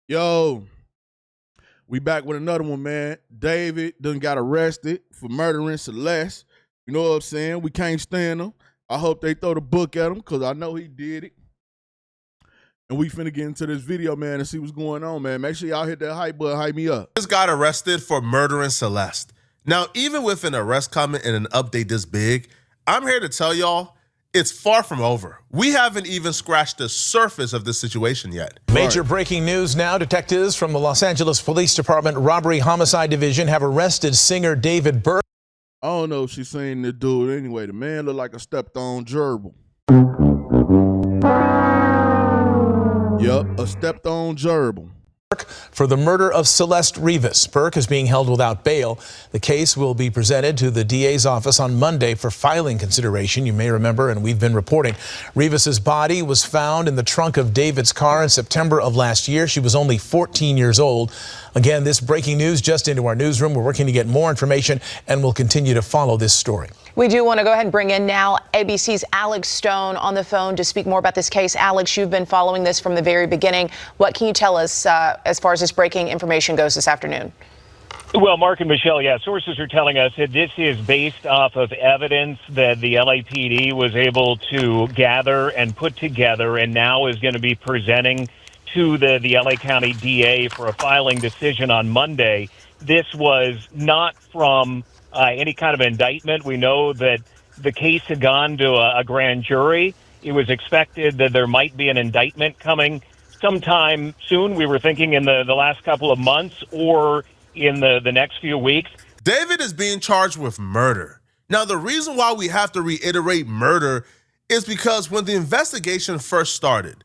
Yo, we back with another one, man. David done got arrested for murdering Celeste. You know what I'm saying? We can't stand him. I hope they throw the book at him because I know he did it. And we finna get into this video, man, and see what's going on, man. Make sure y'all hit that hype button, hype me up. Just got arrested for murdering Celeste. Now, even with an arrest coming and an update this big, I'm here to tell y'all it's far from over. We haven't even scratched the surface of this situation yet. Major breaking news now. Detectives from the Los Angeles Police Department Robbery Homicide Division have arrested singer David Burke. I don't know if she's seen this dude anyway. The man look like a stepped-on gerbil. Yup, a stepped-on gerbil. For the murder of Celeste Rivas. Burke is being held without bail. The case will be presented to the DA's office on Monday for filing consideration. You may remember, and we've been reporting, Rivas's body was found in the trunk of David's car in September of last year. She was only 14 years old. Again, this breaking news just into our newsroom. We're working to get more information, and we'll continue to follow this story. We do want to go ahead and bring in now ABC's Alex Stone on the phone to speak more about this case. Alex, you've been following this from the very beginning. What can you tell us as far as this breaking information goes this afternoon? Well, Mark and Michelle, sources are telling us that this is based off of evidence that the LAPD was able to gather and put together and now is going to be presenting to the LA County DA for a filing decision on Monday. This was not from any kind of indictment. We know that the case had gone to a grand jury. It was expected that there might be an indictment coming sometime soon. We were thinking in the last couple of months or in the next few weeks. David is being charged with murder. Now, the reason why we have to reiterate murder is because when the investigation first started,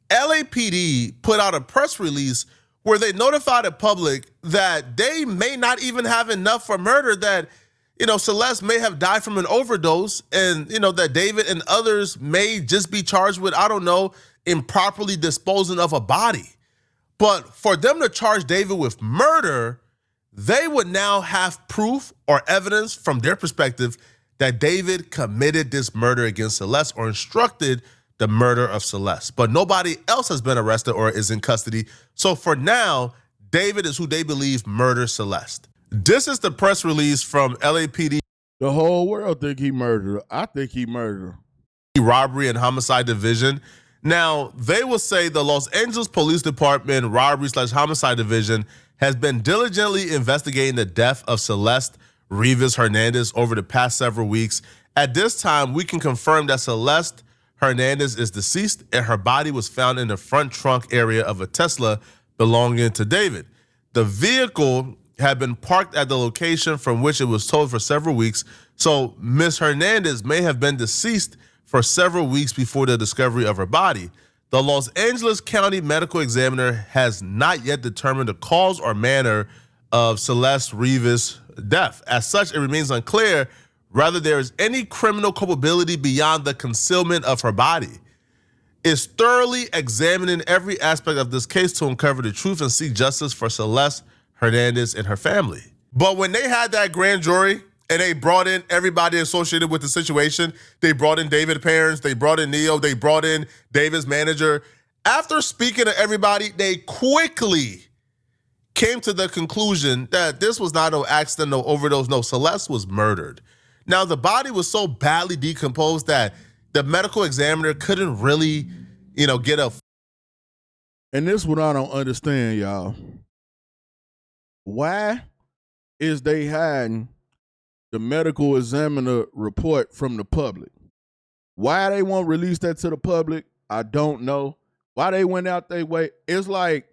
LAPD put out a press release where they notified the public that they may not even have enough for murder, that, Celeste may have died from an overdose, and, that David and others may just be charged with, improperly disposing of a body. But for them to charge David with murder, they would now have proof or evidence from their perspective that David committed this murder against Celeste or instructed the murder of Celeste. But nobody else has been arrested or is in custody. So for now, David is who they believe murdered Celeste. This is the press release from LAPD. The whole world think he murdered her. I think he murdered her. Robbery and Homicide Division. Now, they will say the Los Angeles Police Department Robbery/Homicide Division has been diligently investigating the death of Celeste Rivas Hernandez over the past several weeks. At this time, we can confirm that Celeste Hernandez is deceased and her body was found in the front trunk area of a Tesla belonging to David. The vehicle had been parked at the location from which it was towed for several weeks, so Ms. Hernandez may have been deceased for several weeks before the discovery of her body. The Los Angeles County Medical Examiner has not yet determined the cause or manner of Celeste Rivas' death. As such, it remains unclear whether there is any criminal culpability beyond the concealment of her body. Is thoroughly examining every aspect of this case to uncover the truth and seek justice for Celeste Hernandez and her family. But when they had that grand jury and they brought in everybody associated with the situation, they brought in David's parents, they brought in Neo, they brought in David's manager. After speaking to everybody, they quickly came to the conclusion that this was not no accident, no overdose, no, Celeste was murdered. Now, the body was so badly decomposed that the medical examiner couldn't really, get a... And this is what I don't understand, y'all. Why is they hiding the medical examiner report from the public? Why they won't release that to the public, I don't know. Why they went out their way. It's like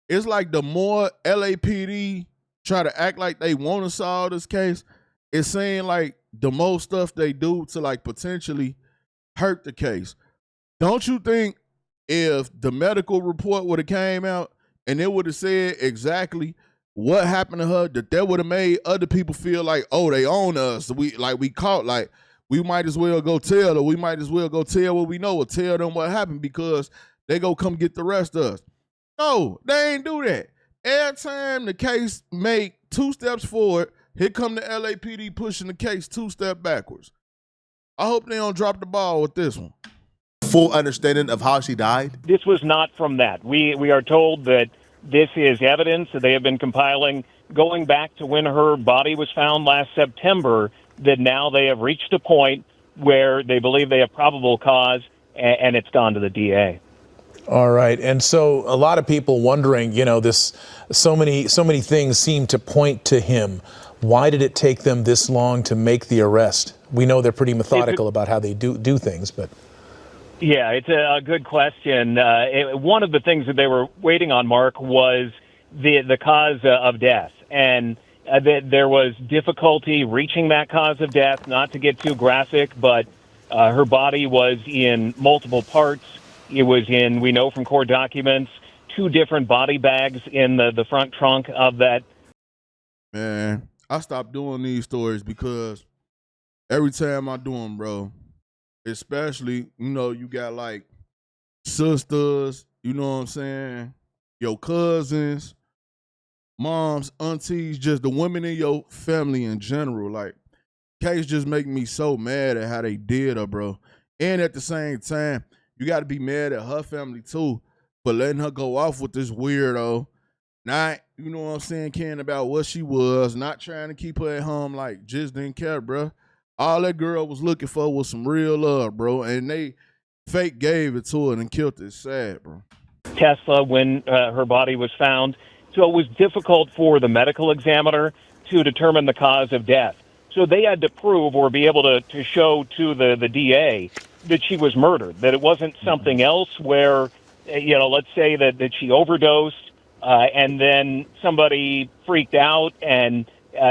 the more LAPD try to act like they want to solve this case, it's saying like the most stuff they do to like potentially hurt the case. Don't you think if the medical report would have came out and it would have said exactly what happened to her, that would have made other people feel like, oh, they own us. We caught, like we might as well go tell, or we might as well go tell what we know or tell them what happened because they go come get the rest of us. No, they ain't do that. Every time the case make 2 steps forward, here come the LAPD pushing the case 2 steps backwards. I hope they don't drop the ball with this one. full understanding of how she died? This was not from that. We are told that this is evidence that they have been compiling going back to when her body was found last September, that now they have reached a point where they believe they have probable cause, and it's gone to the DA. All right. And so a lot of people wondering, so many things seem to point to him. Why did it take them this long to make the arrest? We know they're pretty methodical about how they do things, but. Yeah, it's a good question. One of the things that they were waiting on, Mark, was the cause of death. And there was difficulty reaching that cause of death, not to get too graphic, but her body was in multiple parts. It was in, we know from court documents, 2 different body bags in the front trunk of that. Man, I stopped doing these stories because every time I do them, bro, especially, you got like sisters, you know what I'm saying, your cousins, moms, aunties, just the women in your family in general. Like, case just make me so mad at how they did her, bro. And at the same time, you got to be mad at her family too for letting her go off with this weirdo, not, you know what I'm saying, caring about what she was, not trying to keep her at home, like, just didn't care, bro. All that girl was looking for was some real love, bro, and they fake gave it to her and killed it. Sad, bro. Tesla, when her body was found. So it was difficult for the medical examiner to determine the cause of death. So they had to prove or be able to show to the DA that she was murdered, that it wasn't something else where, let's say that she overdosed and then somebody freaked out and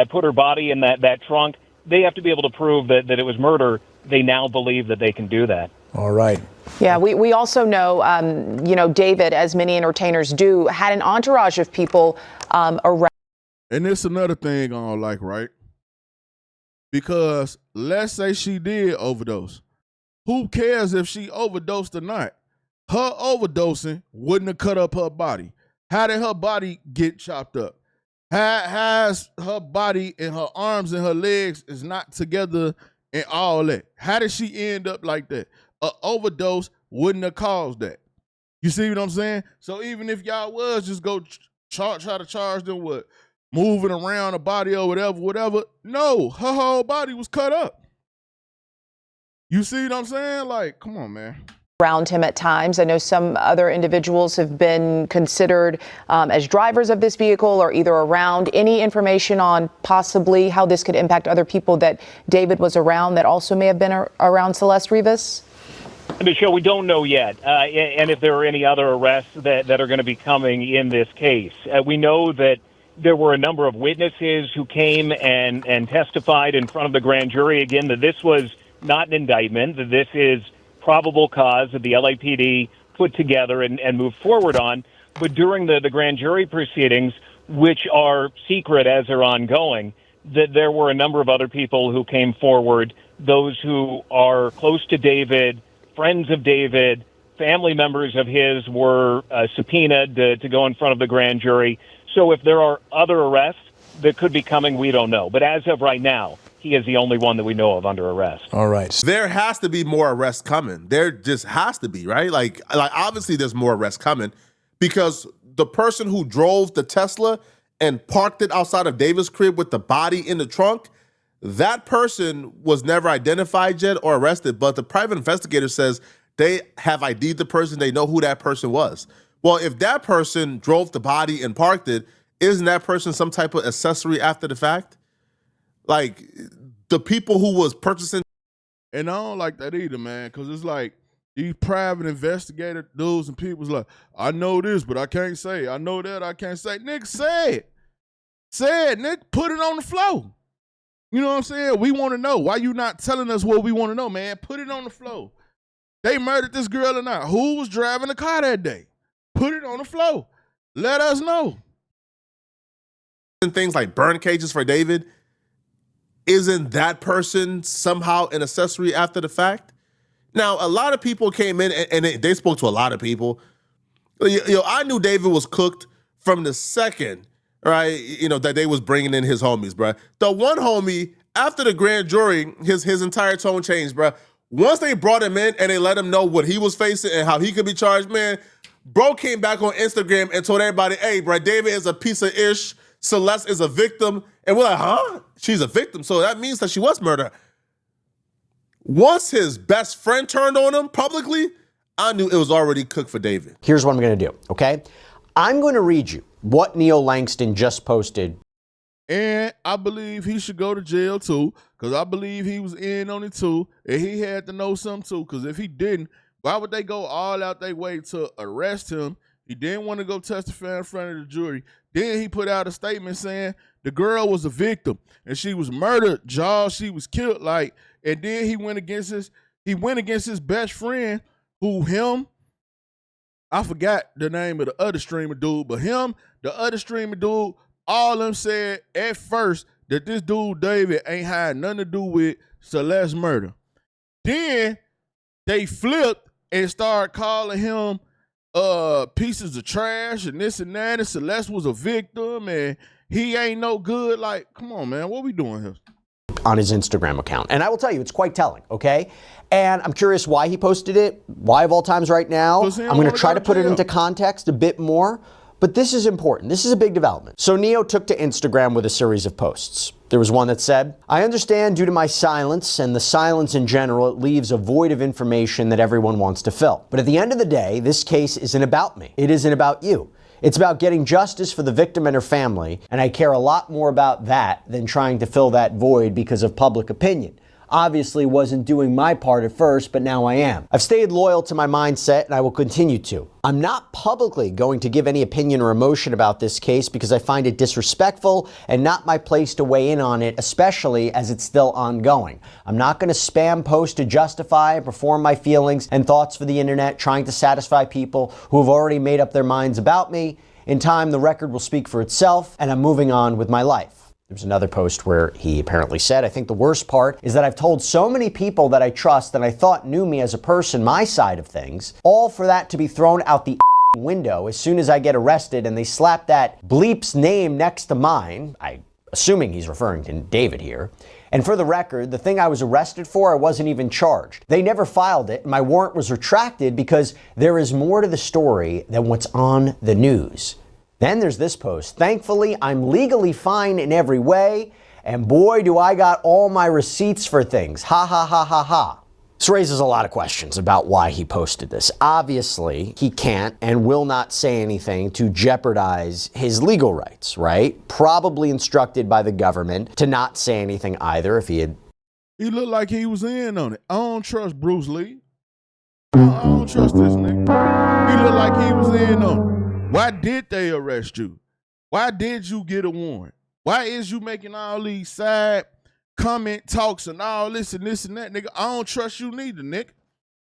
put her body in that trunk. They have to be able to prove that it was murder. They now believe that they can do that. All right. Yeah, we also know, David, as many entertainers do, had an entourage of people around. And it's another thing I don't like, right? Because let's say she did overdose. Who cares if she overdosed or not? Her overdosing wouldn't have cut up her body. How did her body get chopped up? Has her body and her arms and her legs is not together and all that? How did she end up like that? An overdose wouldn't have caused that. You see what I'm saying? So even if y'all was just go try to charge them with moving around the body or whatever, no, her whole body was cut up. You see what I'm saying? Like, come on, man. Around him at times. I know some other individuals have been considered as drivers of this vehicle or either around. Any information on possibly how this could impact other people that David was around that also may have been around Celeste Rivas? Michelle, we don't know yet, and if there are any other arrests that are going to be coming in this case. We know that there were a number of witnesses who came and testified in front of the grand jury, again, that this was not an indictment, that this is probable cause that the LAPD put together and moved forward on. But during the grand jury proceedings, which are secret as they're ongoing, that there were a number of other people who came forward, those who are close to David, friends of David, family members of his were subpoenaed to go in front of the grand jury. So if there are other arrests that could be coming, we don't know. But as of right now, he is the only one that we know of under arrest. All right. There has to be more arrests coming. There just has to be, right? Like obviously there's more arrests coming because the person who drove the Tesla and parked it outside of David's crib with the body in the trunk, that person was never identified yet or arrested, but the private investigator says they have ID'd the person. They know who that person was. Well, if that person drove the body and parked it, isn't that person some type of accessory after the fact? Like, the people who was purchasing. And I don't like that either, man, because it's like these private investigator dudes and people's like, I know this, but I can't say. I know that, I can't say. Nick, say it. Say it, Nick. Put it on the floor. You know what I'm saying? We want to know. Why you not telling us what we want to know, man? Put it on the floor. They murdered this girl or not? Who was driving the car that day? Put it on the floor. Let us know. Things like burn cages for David. Isn't that person somehow an accessory after the fact? Now, a lot of people came in and they spoke to a lot of people. I knew David was cooked from the second, right, that they was bringing in his homies, bro. The one homie, after the grand jury, his entire tone changed, bro. Once they brought him in and they let him know what he was facing and how he could be charged, man, bro came back on Instagram and told everybody, hey, bro, David is a piece of ish. Celeste is a victim. And we're like, huh? She's a victim. So that means that she was murdered. Once his best friend turned on him publicly, I knew it was already cooked for David. Here's what I'm going to do, okay? I'm going to read you what Neil Langston just posted. And I believe he should go to jail too, because I believe he was in on it too, and he had to know something too, because if he didn't, why would they go all out their way to arrest him? He didn't want to go testify in front of the jury. Then he put out a statement saying the girl was a victim and she was murdered, Jaws, she was killed, like, and then he went against his best friend, I forgot the name of the other streamer dude, but the other streamer dude, all of them said at first that this dude David ain't had nothing to do with Celeste's murder. Then they flipped and started calling him pieces of trash and this and that, and Celeste was a victim and he ain't no good. Like, come on, man, what we doing here? On his Instagram account. And I will tell you, it's quite telling, okay? And I'm curious why he posted it, why of all times right now. I'm going to try to put it into context a bit more, but this is important. This is a big development. So Neo took to Instagram with a series of posts. There was one that said, I understand due to my silence and the silence in general, it leaves a void of information that everyone wants to fill. But at the end of the day, this case isn't about me. It isn't about you. It's about getting justice for the victim and her family, and I care a lot more about that than trying to fill that void because of public opinion. Obviously wasn't doing my part at first, but now I am. I've stayed loyal to my mindset and I will continue to. I'm not publicly going to give any opinion or emotion about this case because I find it disrespectful and not my place to weigh in on it, especially as it's still ongoing. I'm not going to spam post to justify and perform my feelings and thoughts for the internet, trying to satisfy people who have already made up their minds about me. In time, the record will speak for itself, and I'm moving on with my life. There's another post where he apparently said, I think the worst part is that I've told so many people that I trust that I thought knew me as a person, my side of things, all for that to be thrown out the window as soon as I get arrested and they slap that bleep's name next to mine. I'm assuming he's referring to David here. And for the record, the thing I was arrested for, I wasn't even charged. They never filed it. My warrant was retracted because there is more to the story than what's on the news. Then there's this post. Thankfully, I'm legally fine in every way, and boy, do I got all my receipts for things. Ha ha ha ha ha. This raises a lot of questions about why he posted this. Obviously, he can't and will not say anything to jeopardize his legal rights, right? Probably instructed by the government to not say anything either if he had. He looked like he was in on it. I don't trust Bruce Lee. I don't trust this nigga. He looked like he was in on it. Why did they arrest you? Why did you get a warrant? Why is you making all these side comment talks and all this and this and that, nigga? I don't trust you neither, nigga.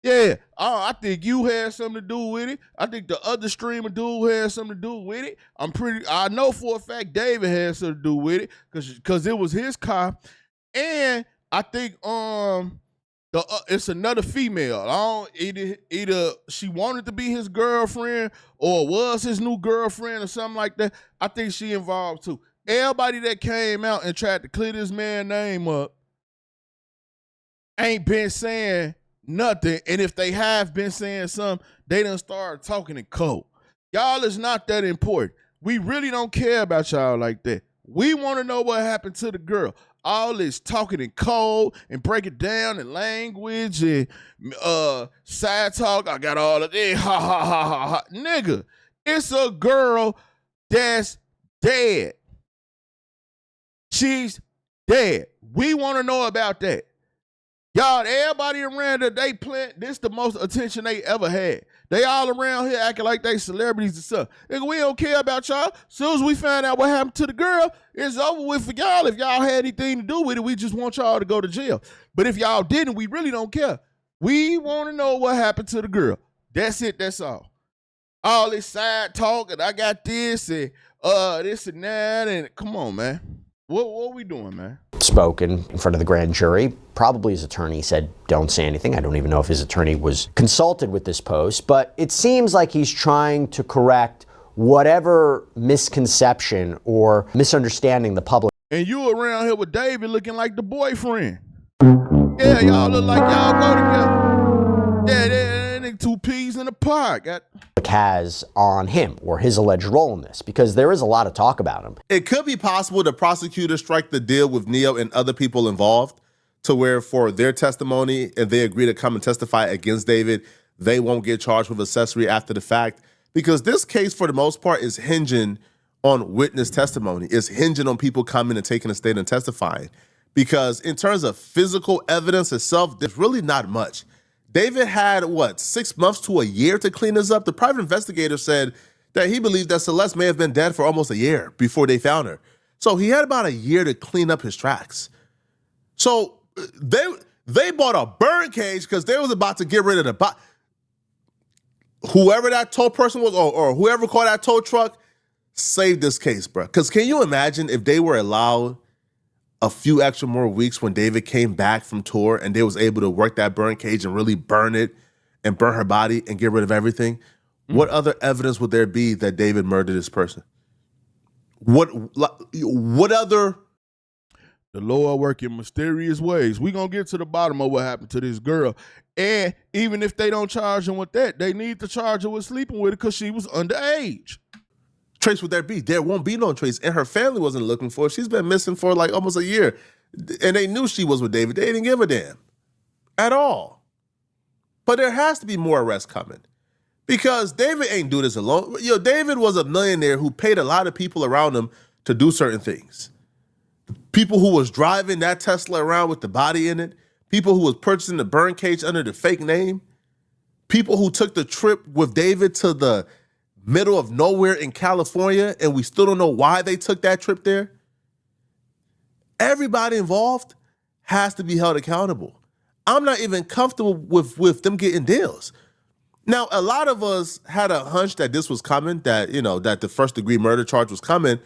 Yeah, I think you had something to do with it. I think the other streamer dude had something to do with it. I know for a fact David had something to do with it because it was his car. And I think it's another female. Either she wanted to be his girlfriend or was his new girlfriend or something like that. I think she involved too. Everybody that came out and tried to clear this man's name up ain't been saying nothing. And if they have been saying something, they done start talking in code. Y'all is not that important. We really don't care about y'all like that. We want to know what happened to the girl. All this talking in code and break it down in language and side talk. I got all of this. Ha, ha, ha, ha, ha. Nigga, it's a girl that's dead. She's dead. We want to know about that. Y'all, everybody around that they plant, this the most attention they ever had. They all around here acting like they celebrities and stuff. Nigga, we don't care about y'all. Soon as we find out what happened to the girl, it's over with for y'all. If y'all had anything to do with it, we just want y'all to go to jail. But if y'all didn't, we really don't care. We want to know what happened to the girl. That's it, that's all. All this side talk and I got this and this and that, and come on, man. What we doing, man? Spoken in front of the grand jury. Probably his attorney said, don't say anything. I don't even know if his attorney was consulted with this post, but it seems like he's trying to correct whatever misconception or misunderstanding the public. And you around here with David looking like the boyfriend. Yeah, y'all look like y'all go together. Yeah, they two peas in a pod. Has on him or his alleged role in this, because there is a lot of talk about him. It could be possible the prosecutors strike the deal with Neo and other people involved to where for their testimony, and they agree to come and testify against David, they won't get charged with accessory after the fact. Because this case, for the most part, is hinging on witness testimony. It's hinging on people coming and taking a stand and testifying. Because in terms of physical evidence itself, there's really not much. David had, 6 months to a year to clean this up? The private investigator said that he believed that Celeste may have been dead for almost a year before they found her. So he had about a year to clean up his tracks. So they bought a burn cage because they was about to get rid of the body. Whoever that tow person was, or whoever called that tow truck, saved this case, bro. Because can you imagine if they were allowed a few extra more weeks when David came back from tour and they was able to work that burn cage and really burn it and burn her body and get rid of everything? What other evidence would there be that David murdered this person? What other? The Lord work in mysterious ways. We gonna get to the bottom of what happened to this girl. And even if they don't charge him with that, they need to charge her with sleeping with her because she was underage. Trace would there be? There won't be no trace. And her family wasn't looking for her. She's been missing for like almost a year. And they knew she was with David. They didn't give a damn at all. But there has to be more arrests coming because David ain't do this alone. David was a millionaire who paid a lot of people around him to do certain things. People who was driving that Tesla around with the body in it. People who was purchasing the burn cage under the fake name. People who took the trip with David to the middle of nowhere in California, and we still don't know why they took that trip there. Everybody involved has to be held accountable. I'm not even comfortable with them getting deals. Now, a lot of us had a hunch that this was coming, that the first degree murder charge was coming,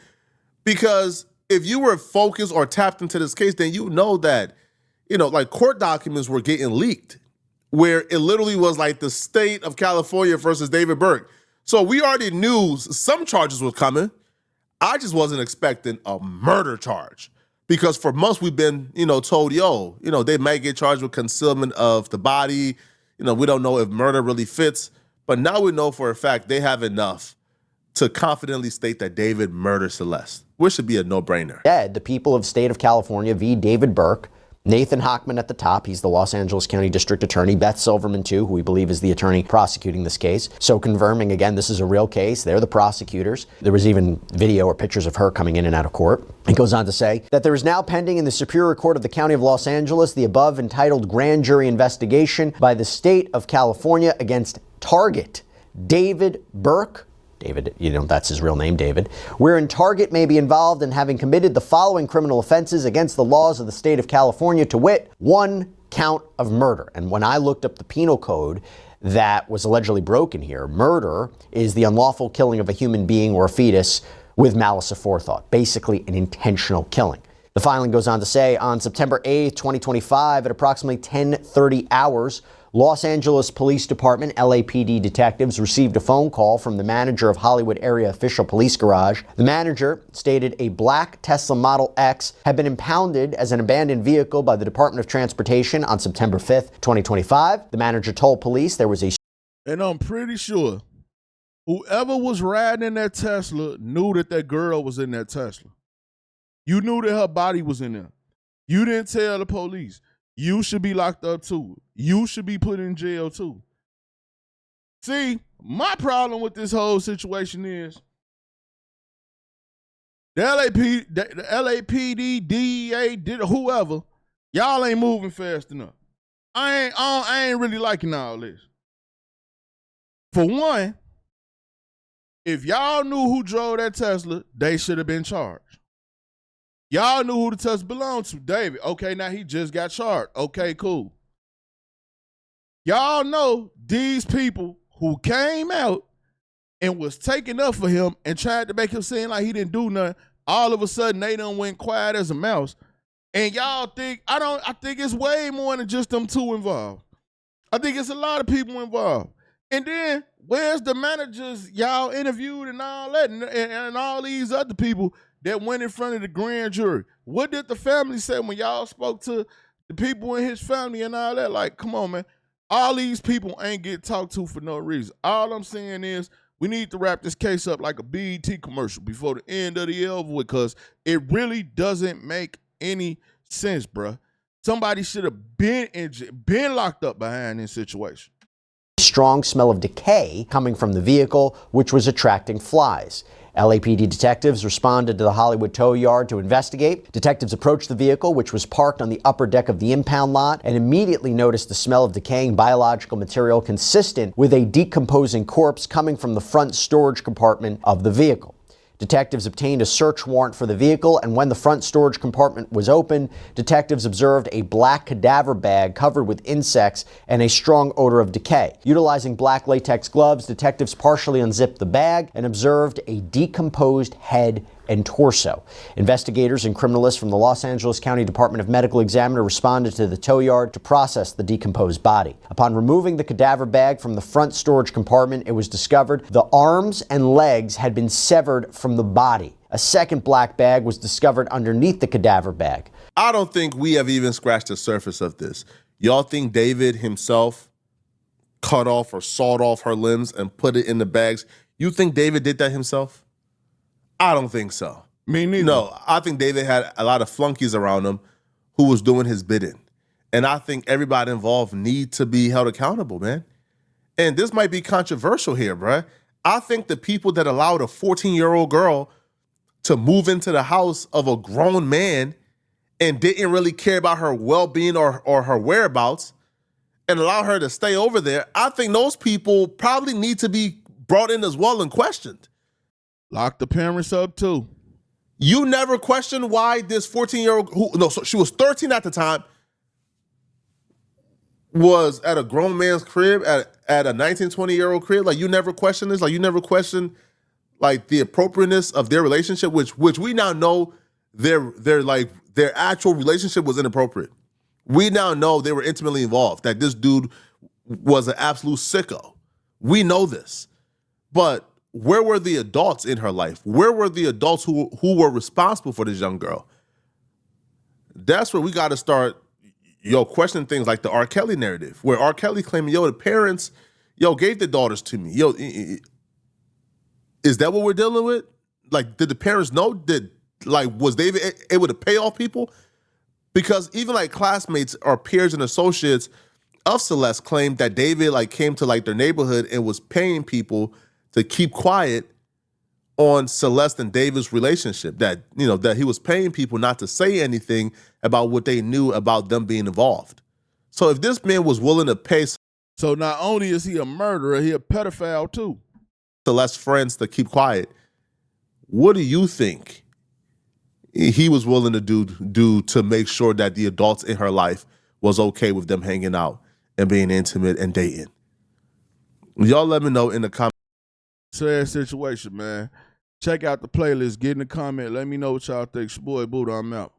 because if you were focused or tapped into this case, then you know that, like court documents were getting leaked, where it literally was like the state of California versus David Burke. So we already knew some charges were coming. I just wasn't expecting a murder charge because for months we've been, told, they might get charged with concealment of the body. We don't know if murder really fits, but now we know for a fact they have enough to confidently state that David murdered Celeste, which should be a no-brainer. Dead, the people of state of California v. David Burke. Nathan Hochman at the top, he's the Los Angeles County District Attorney. Beth Silverman, too, who we believe is the attorney prosecuting this case. So confirming, again, this is a real case. They're the prosecutors. There was even video or pictures of her coming in and out of court. It goes on to say that there is now pending in the Superior Court of the County of Los Angeles the above entitled grand jury investigation by the state of California against Target David Burke. David, that's his real name, David, wherein Target may be involved in having committed the following criminal offenses against the laws of the state of California, to wit, 1 count of murder. And when I looked up the penal code that was allegedly broken here, murder is the unlawful killing of a human being or a fetus with malice aforethought, basically an intentional killing. The filing goes on to say, on September 8th, 2025, at approximately 10:30 hours, Los Angeles Police Department, LAPD detectives received a phone call from the manager of Hollywood Area Official Police Garage. The manager stated a black Tesla Model X had been impounded as an abandoned vehicle by the Department of Transportation on September 5th, 2025. The manager told police there was a... And I'm pretty sure whoever was riding in that Tesla knew that girl was in that Tesla. You knew that her body was in there. You didn't tell the police. You should be locked up too. You should be put in jail too. See, my problem with this whole situation is the LAPD, DEA, whoever, y'all ain't moving fast enough. I ain't really liking all this. For one, if y'all knew who drove that Tesla, they should have been charged. Y'all knew who the Tesla belonged to, David. Okay, now he just got charged. Okay, cool. Y'all know these people who came out and was taking up for him and tried to make him seem like he didn't do nothing, all of a sudden they done went quiet as a mouse. And y'all think, I think it's way more than just them two involved. I think it's a lot of people involved. And then, where's the managers y'all interviewed and all that, and all these other people that went in front of the grand jury? What did the family say when y'all spoke to the people in his family and all that. Like, come on, man. All these people ain't get talked to for no reason. All I'm saying is we need to wrap this case up like a BET commercial before the end of the year over with, because it really doesn't make any sense, bruh. Somebody should have been locked up behind this situation. Strong smell of decay coming from the vehicle, which was attracting flies. LAPD detectives responded to the Hollywood tow yard to investigate. Detectives approached the vehicle, which was parked on the upper deck of the impound lot, and immediately noticed the smell of decaying biological material consistent with a decomposing corpse coming from the front storage compartment of the vehicle. Detectives obtained a search warrant for the vehicle, and when the front storage compartment was opened, detectives observed a black cadaver bag covered with insects and a strong odor of decay. Utilizing black latex gloves, detectives partially unzipped the bag and observed a decomposed head and torso. Investigators and criminalists from the Los Angeles County Department of Medical Examiner responded to the tow yard to process the decomposed body. Upon removing the cadaver bag from the front storage compartment, it was discovered the arms and legs had been severed from the body. A second black bag was discovered underneath the cadaver bag. I don't think we have even scratched the surface of this. Y'all think David himself cut off or sawed off her limbs and put it in the bags? You think David did that himself? I don't think so. Me neither. No, I think David had a lot of flunkies around him who was doing his bidding. And I think everybody involved need to be held accountable, man. And this might be controversial here, bruh. I think the people that allowed a 14-year-old girl to move into the house of a grown man and didn't really care about her well-being or her whereabouts and allow her to stay over there, I think those people probably need to be brought in as well and questioned. Lock the parents up too. You never questioned why this 14-year-old, so she was 13 at the time, was at a grown man's crib, at a 19, 20-year-old crib? Like, you never questioned this? Like, you never questioned, like, the appropriateness of their relationship, which we now know their actual relationship was inappropriate. We now know they were intimately involved, that this dude was an absolute sicko. We know this. But where were the adults in her life? Where were the adults who were responsible for this young girl? That's where we got to start, questioning things like the R. Kelly narrative, where R. Kelly claiming, the parents, gave the daughters to me. Is that what we're dealing with? Like, did the parents know? Was David able to pay off people? Because even like classmates or peers and associates of Celeste claimed that David came to their neighborhood and was paying people to keep quiet on Celeste and David's relationship, that he was paying people not to say anything about what they knew about them being involved. So if this man was willing to pay, so not only is he a murderer, he a pedophile too. Celeste's friends to keep quiet, what do you think he was willing to do to make sure that the adults in her life was okay with them hanging out and being intimate and dating? Y'all let me know in the comments. Sad situation, man. Check out the playlist. Get in the comment. Let me know what y'all think. It's your boy Buddha. I'm out.